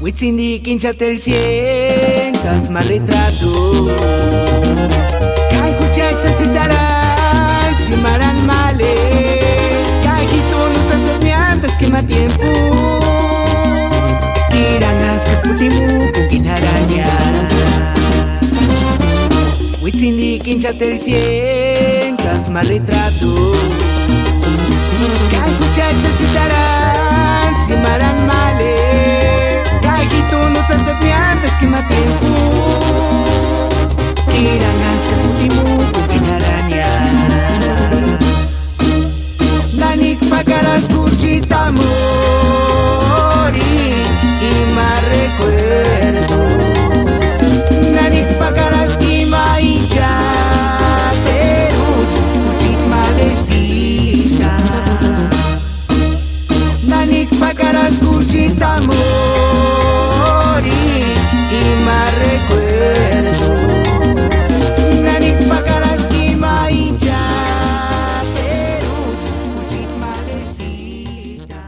Witsindi kincha tercientas mal retrato. Kai huchacha si saran, si maran male. Kai hito lutas termiantas quema tiempo. Kiranas que putimu kukin araña. Witsindi kincha tercientas mal retrato. Kai huchacha si saran, si maran male. Lutas desviantes que me tiempo irán hasta el último con araña. La nick pagaras cuchita mori y más recuerdo. La nick pagaras quima y ya te cuchit malecita. La nick pagaras cuchita mori y más recuerdo. Nani pagaras quima y ya pero cuchit malecita.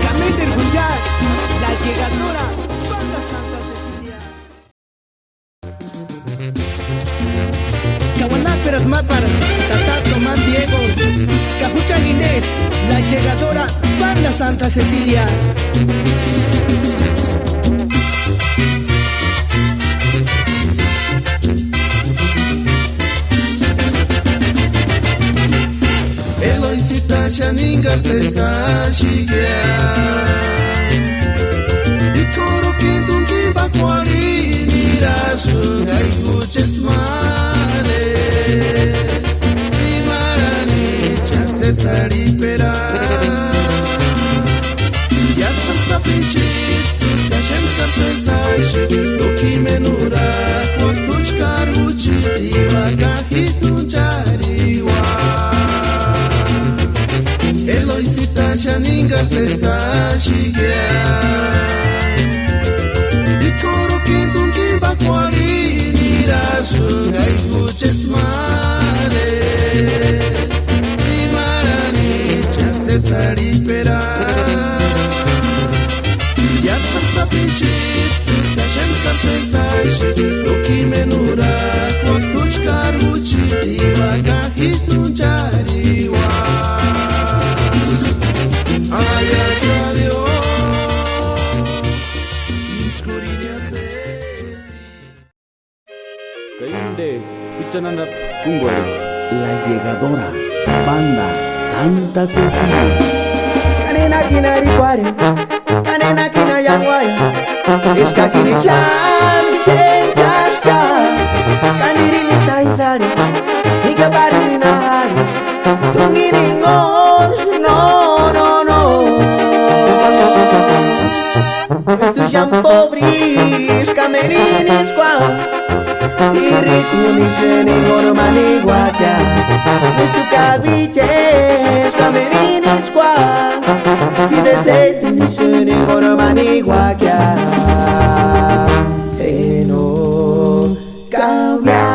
Camete escuchar la llegadora Banda Santa Cecilia. Caguanáperas Mapar, Tata Tomás Diego, Capucha Inés, la llegadora Banda Santa Cecilia. Shaninga se sashigya Ikoro kindungi bakwari nirashu gai kuchet male Primarani chase saripera Yasham sapinchit Skashem skapse sashi Loki menura Kwaktuchkar uchit Iwaka hitunchariwa Eloisita shaninga se sashigya Ikoro kindungi bakwari nirashu gai kuchet male Primarani chase saripera Yasham sapinchit Skashem skapse sashi Loki menura Kwaktuchkar uchit Iwaka hitunchariwa La llegadora Banda Santa Cecilia. Kanena kina rikware, kanena kina yangwaya. Ishka kini shan, shen jaska. Kaniri mita isari, ika bari na hari. Tungiri ngon, no, no, no. Tu shampoo bris, kamerinis kwa. Irikunishe ningoromani guacha Estu cabiches kamerinis kwa Idesetinishe ningoromani guacha Eno kawya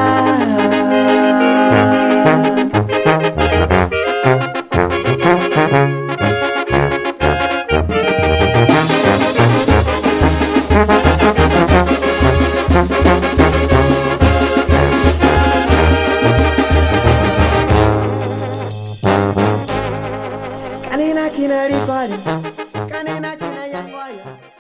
Kanina kina rikwari, kanina kina yangwaya.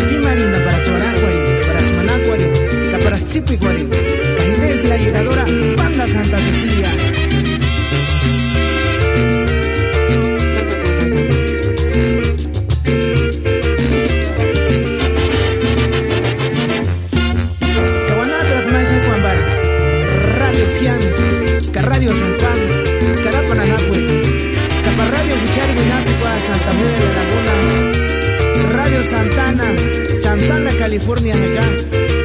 Skimarin, Barachoracuari, Barasmanacuari, Caparachipicuari, Cainés la llegadora, Banda Santa Cecilia. Radio Central, Carapananapuez, Capa Radio Cuchari Guinaticua, Santa Fe de la Laguna, Radio Santana, Santana, California, acá,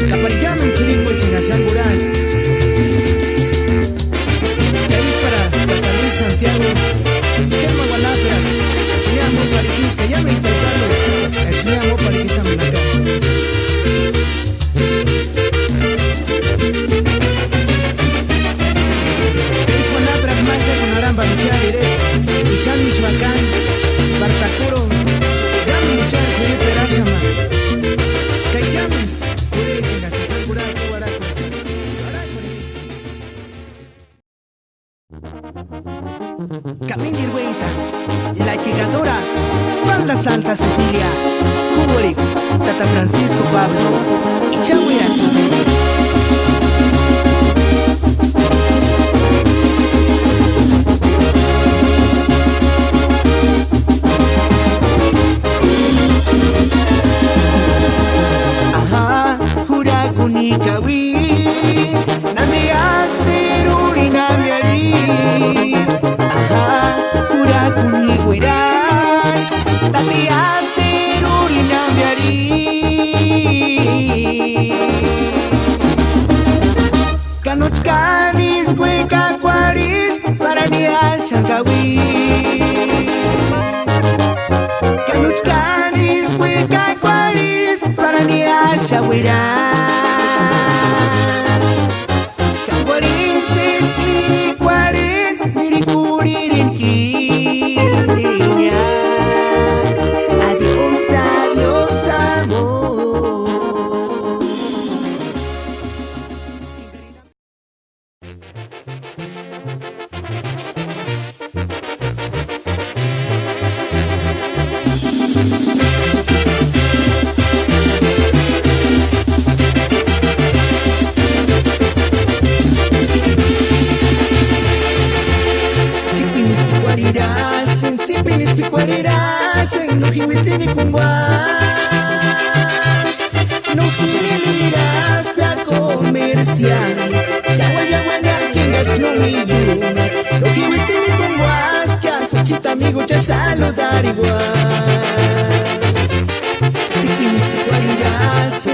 Caparillamen, Quirico, Chinazán, Gural, para Luis Santiago, Germa Gualapra, Exiliamo Pariquis, que ya me interesaron, Exiliamo Pariquis Amenacá. Ichan Michoacán, Bartacuro, Yami Ichan, Juri Perashama, Kayam, Juri Chinachizan, Guraco, Guaraco, Camino y Vuelta, La Llegadora, Banda Santa Cecilia, Cuboric, Tata Francisco Pablo, Ichahuira. Canis, Hueca, Cuaris, Parania, Shangawi. Canis, Hueca, Cuaris, Parania, Shawira. Caguarin, Sisi, Cuarin, Miricuririn, Kirinya. Adiós, adiós, amor. Sipinis picuariras, no jimitini kumwas, no jimirás pia comercial, yaguaya kingas no mi yumat, no jimitini kumwas, que a cuchita amigo ya saludar igual. Sipinis picuariras, no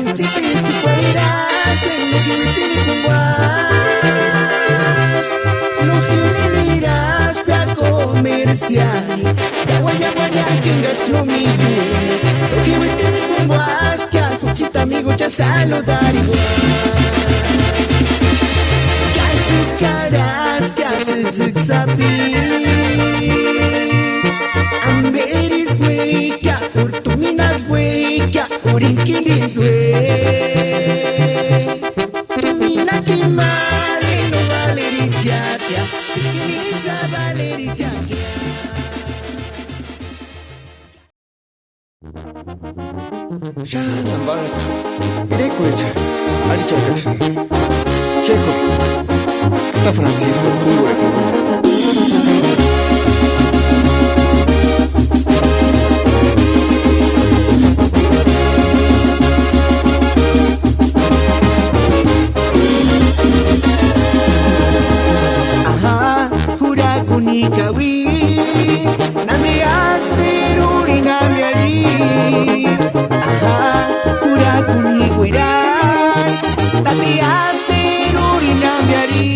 jimitini kumwas, no jimirás pia comercial. Yaguaya, kingas no mi yumat, no jimitini kumwas, que a cuchita amigo ya saludar igual. Caras que a sapi, amberis güey, que a urtuminas güey, que a urinquilis güey. Tumina que male no valerichatia, piquiniza valerichatia. Shannon Barat, Irekwich, Alichakax, Checo, Tata Francisco, Aha, Hurakuni Kawi, Namias Teruri Namiari. Aha, Hurakuni Guiran, Tatias Teruri Namiari.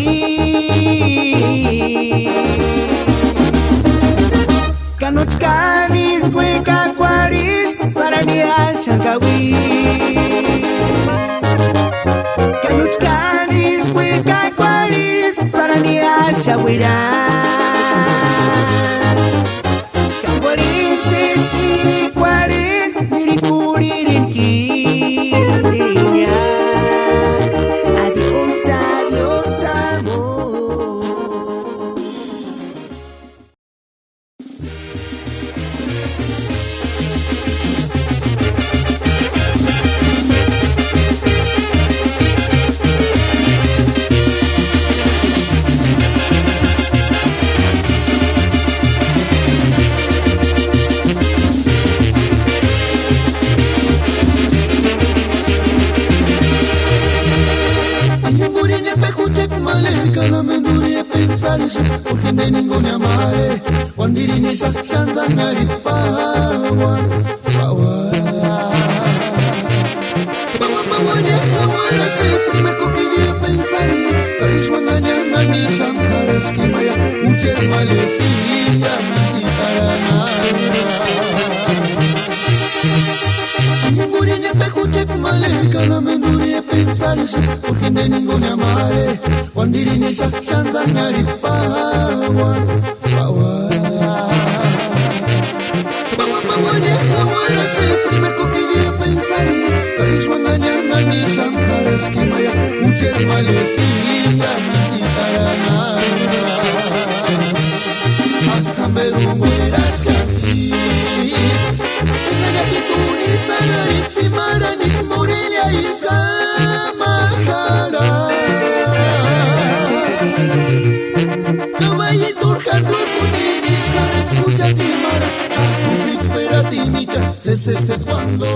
Canis, Hueca, Cuaris, Parania, Shangawi. Canis, Hueca, Cuaris, Parania, Shawira. Caguarin, Sisi, Cuarin, Miricuririn, Kirinya. Adiós, adiós, amor. maleka me nduri pensare porque de ninguna male quando irini shanza ngali pawa Ahora sí, primero que quería pensar Paris wananyana ni shankara Skima ya ucher malesita Misitarana Muriña te escuché maleka Na me nduri pensar Porque de ninguna male Cuando irini shanza ngali pawa Ahora sí, primero que quería pensar Paris wananyana ni shankara Skima ya ucher malesita Misitarana Hasta ver un verás que aquí Engaña que tú ni sana ni timara ni timorelia iskamahara Caballito urjando putinis cara escucha timara Kupit spera tinicha se cuando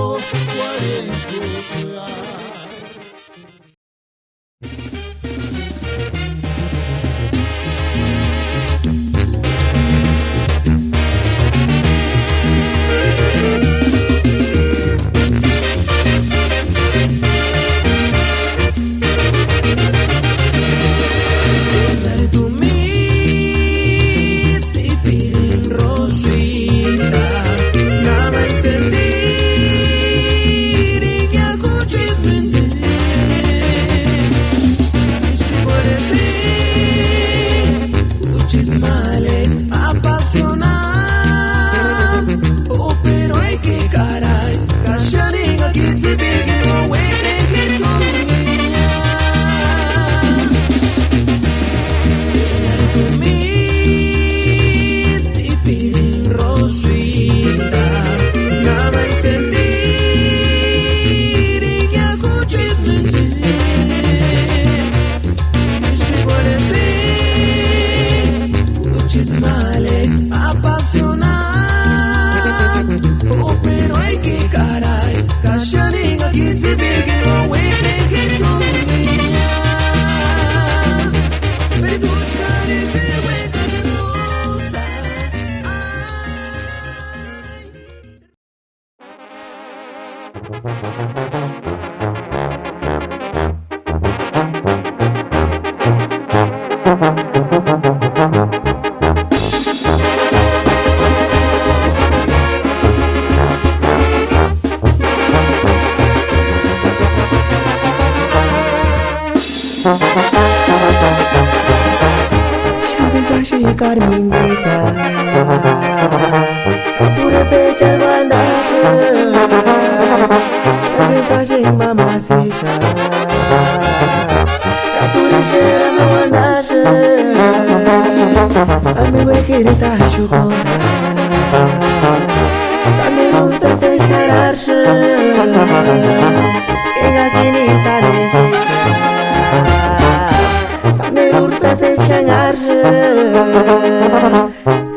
Carminita Pura pecha mandashi Satisfaction mamacita Caturicera no mandashi Amigo querida chucona Sande gusta se chararshi Kega kini sareshi Sande gusta se changarshi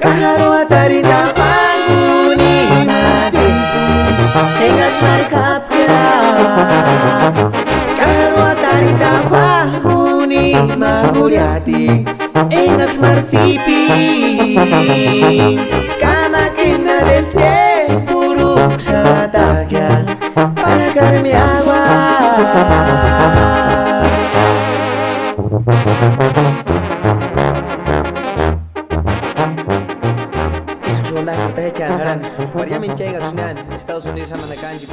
Kahalo atarita panguni mati Henga charkapya Kahalo atarita panguni maguriati Henga smartipi Kama kina del tiempo Rukshatakya Para carmi agua María Minchega, Estados Unidos, Amanacanji,